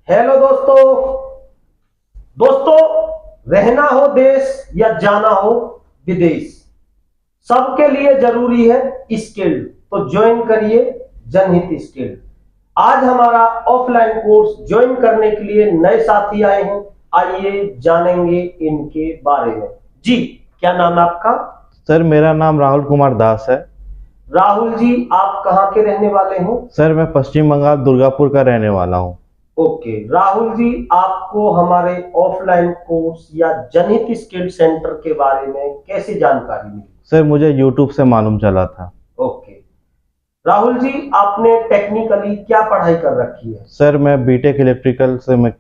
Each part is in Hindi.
हेलो दोस्तों। दोस्तों, रहना हो देश या जाना हो विदेश, सबके लिए जरूरी है स्किल। तो ज्वाइन करिए जनहित स्किल। आज हमारा ऑफलाइन कोर्स ज्वाइन करने के लिए नए साथी आए हैं। आइए जानेंगे इनके बारे में। जी, क्या नाम है आपका? सर मेरा नाम राहुल कुमार दास है। राहुल जी, आप कहाँ के रहने वाले हैं? सर मैं पश्चिम बंगाल दुर्गापुर का रहने वाला हूँ। ओके राहुल जी, आपको हमारे ऑफलाइन कोर्स या जनहित स्किल सेंटर के बारे में कैसे जानकारी मिली? सर मुझे यूट्यूब से मालूम चला था। ओके राहुल जी, आपने टेक्निकली क्या पढ़ाई कर रखी है? सर मैं बीटेक इलेक्ट्रिकल से मैं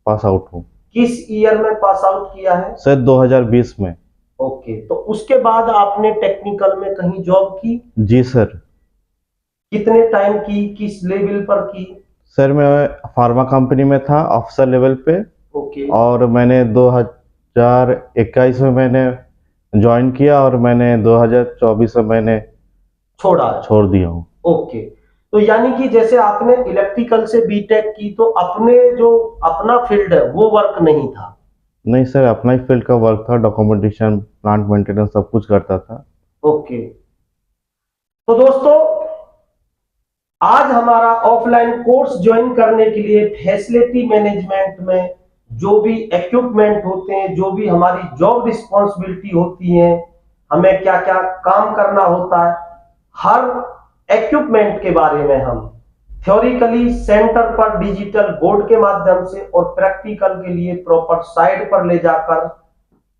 पास आउट हूँ। किस ईयर में पास आउट किया है? सर 2020 में। ओके, तो उसके बाद आपने टेक्निकल में कहीं जॉब की? जी सर। कितने टाइम की, किस लेवल पर की? सर मैं फार्मा कंपनी में था ऑफिसर लेवल पे। ओके और मैंने 2021 में मैंने ज्वाइन किया और मैंने 2024 में मैंने छोड़ा। छोड़ दिया हूँ। ओके, तो यानी कि जैसे आपने इलेक्ट्रिकल से बीटेक की तो अपने जो अपना फील्ड है वो वर्क नहीं था? नहीं सर, अपना ही फील्ड का वर्क था, डॉक्यूमेंटेशन प्लांट मेंटेनेंस सब कुछ करता था। ओके, तो दोस्तों, आज हमारा ऑफलाइन कोर्स ज्वाइन करने के लिए फैसिलिटी मैनेजमेंट में जो भी इक्विपमेंट होते हैं, जो भी हमारी जॉब रिस्पॉन्सिबिलिटी होती है, हमें क्या क्या काम करना होता है, हर इक्विपमेंट के बारे में हम थ्योरिकली सेंटर पर डिजिटल बोर्ड के माध्यम से और प्रैक्टिकल के लिए प्रॉपर साइट पर ले जाकर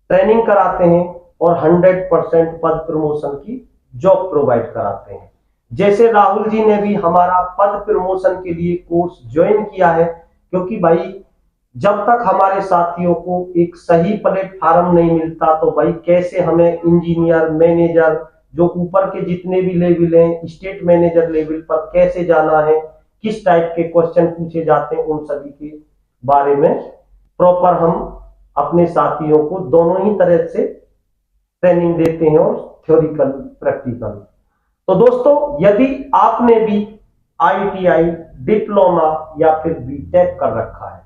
ट्रेनिंग कराते हैं और 100% पद प्रमोशन की जॉब प्रोवाइड कराते हैं। जैसे राहुल जी ने भी हमारा पद प्रमोशन के लिए कोर्स ज्वाइन किया है, क्योंकि भाई जब तक हमारे साथियों को एक सही प्लेटफॉर्म नहीं मिलता तो भाई कैसे हमें इंजीनियर, मैनेजर, जो ऊपर के जितने भी लेवल हैं, स्टेट मैनेजर लेवल पर कैसे जाना है, किस टाइप के क्वेश्चन पूछे जाते हैं, उन सभी के बारे में प्रॉपर हम अपने साथियों को दोनों ही तरह से ट्रेनिंग देते हैं, और थ्योरिकल, प्रैक्टिकल। तो दोस्तों, यदि आपने भी आईटीआई, डिप्लोमा या फिर बीटेक कर रखा है,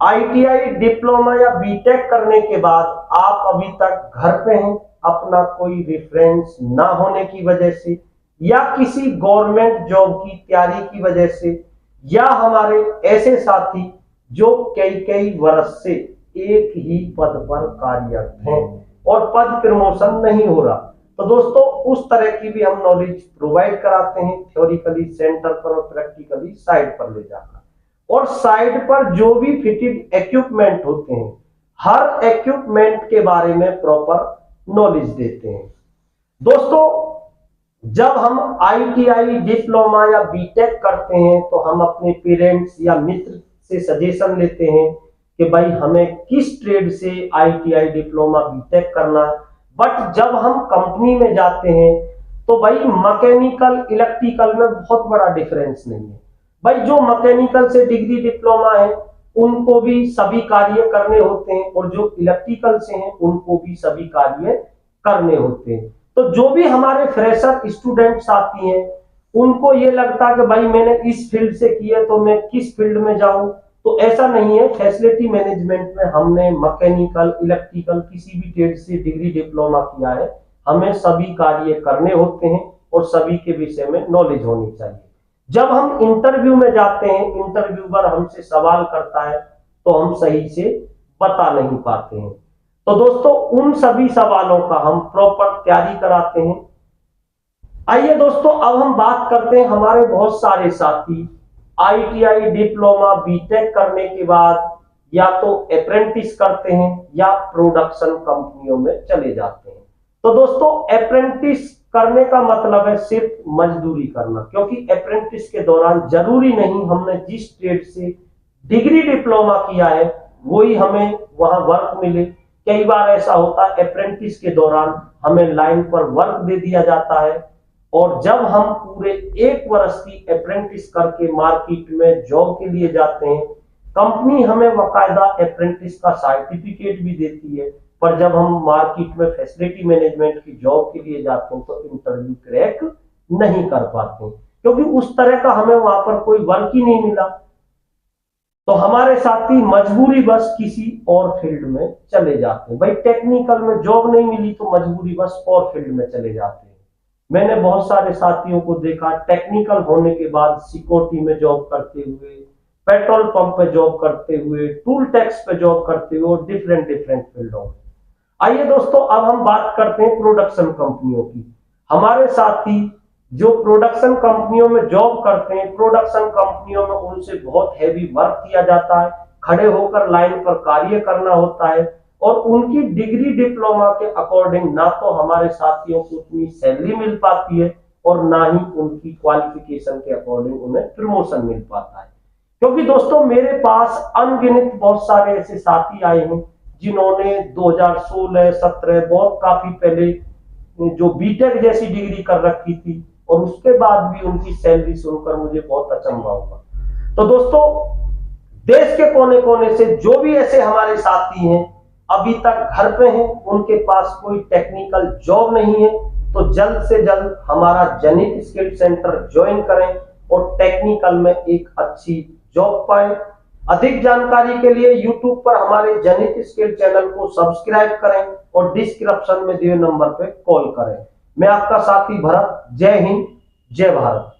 आईटीआई, डिप्लोमा या बीटेक करने के बाद आप अभी तक घर पे हैं, अपना कोई रेफरेंस ना होने की वजह से, या किसी गवर्नमेंट जॉब की तैयारी की वजह से, या हमारे ऐसे साथी जो कई कई वर्ष से एक ही पद पर कार्यरत हैं और पद प्रमोशन नहीं हो रहा, तो दोस्तों उस तरह की भी हम नॉलेज प्रोवाइड कराते हैं, थ्योरिकली सेंटर पर और प्रैक्टिकली साइट पर ले जाकर। और साइट पर जो भी फिटेड इक्विपमेंट होते हैं, हर इक्विपमेंट के बारे में प्रॉपर नॉलेज देते हैं। दोस्तों, जब हम आईटीआई, डिप्लोमा या बीटेक करते हैं तो हम अपने पेरेंट्स या मित्र से सजेशन लेते हैं कि भाई हमें किस ट्रेड से आईटीआई, डिप्लोमा, बीटेक करना है। बट जब हम कंपनी में जाते हैं तो भाई मैकेनिकल, इलेक्ट्रिकल में बहुत बड़ा डिफरेंस नहीं है। भाई जो मैकेनिकल से डिग्री, डिप्लोमा है, उनको भी सभी कार्य करने होते हैं, और जो इलेक्ट्रिकल से हैं उनको भी सभी कार्य करने होते हैं। तो जो भी हमारे फ्रेशर स्टूडेंट्स आती हैं, उनको ये लगता है कि भाई मैंने इस फील्ड से किया तो मैं किस फील्ड में जाऊं, तो ऐसा नहीं है। फैसिलिटी मैनेजमेंट में हमने मैकेनिकल, इलेक्ट्रिकल, किसी भी ट्रेड से डिग्री, डिप्लोमा किया है, हमें सभी कार्य करने होते हैं और सभी के विषय में नॉलेज होनी चाहिए। जब हम इंटरव्यू में जाते हैं, इंटरव्यूअर हमसे सवाल करता है तो हम सही से बता नहीं पाते हैं। तो दोस्तों, उन सभी सवालों का हम प्रॉपर तैयारी कराते हैं। आइए दोस्तों, अब हम बात करते हैं, हमारे बहुत सारे साथी आईटीआई, डिप्लोमा, बीटेक करने के बाद या तो अप्रेंटिस करते हैं या प्रोडक्शन कंपनियों में चले जाते हैं। तो दोस्तों, अप्रेंटिस करने का मतलब है सिर्फ मजदूरी करना, क्योंकि अप्रेंटिस के दौरान जरूरी नहीं हमने जिस ट्रेड से डिग्री, डिप्लोमा किया है वही हमें वहां वर्क मिले। कई बार ऐसा होता है अप्रेंटिस के दौरान हमें लाइन पर वर्क दे दिया जाता है, और जब हम पूरे 1 वर्ष की अप्रेंटिस करके मार्केट में जॉब के लिए जाते हैं, कंपनी हमें बाकायदा अप्रेंटिस का सर्टिफिकेट भी देती है, पर जब हम मार्केट में फैसिलिटी मैनेजमेंट की जॉब के लिए जाते हैं तो इंटरव्यू क्रैक नहीं कर पाते, क्योंकि उस तरह का हमें वहां पर कोई वर्क ही नहीं मिला। तो हमारे साथी मजबूरी बस किसी और फील्ड में चले जाते हैं। भाई टेक्निकल में जॉब नहीं मिली तो मजबूरी बस और फील्ड में चले जाते हैं। मैंने बहुत सारे साथियों को देखा टेक्निकल होने के बाद सिक्योरिटी में जॉब करते हुए, पेट्रोल पंप पे जॉब करते हुए, टूल टैक्स पे जॉब करते हुए और डिफरेंट डिफरेंट फील्डों में। आइए दोस्तों, अब हम बात करते हैं प्रोडक्शन कंपनियों की। हमारे साथी जो प्रोडक्शन कंपनियों में जॉब करते हैं, प्रोडक्शन कंपनियों में उनसे बहुत हैवी वर्क किया जाता है, खड़े होकर लाइन पर कार्य करना होता है और उनकी डिग्री डिप्लोमा के अकॉर्डिंग ना तो हमारे साथियों को उतनी सैलरी मिल पाती है और ना ही उनकी क्वालिफिकेशन के अकॉर्डिंग उन्हें प्रमोशन मिल पाता है। क्योंकि दोस्तों मेरे पास अनगिनत बहुत सारे ऐसे साथी आए हैं जिन्होंने 2016, 17 बहुत काफी पहले जो बीटेक जैसी डिग्री कर रखी थी और उसके बाद भी उनकी सैलरी सुनकर मुझे बहुत अचंभा हुआ। तो दोस्तों देश के कोने कोने से जो भी ऐसे हमारे साथी हैं अभी तक घर पे हैं, उनके पास कोई टेक्निकल जॉब नहीं है, तो जल्द से जल्द हमारा जनित स्किल सेंटर ज्वाइन करें और टेक्निकल में एक अच्छी जॉब पाएं। अधिक जानकारी के लिए YouTube पर हमारे जनित स्किल चैनल को सब्सक्राइब करें और डिस्क्रिप्शन में दिए नंबर पे कॉल करें। मैं आपका साथी भरत। जय हिंद, जय भारत।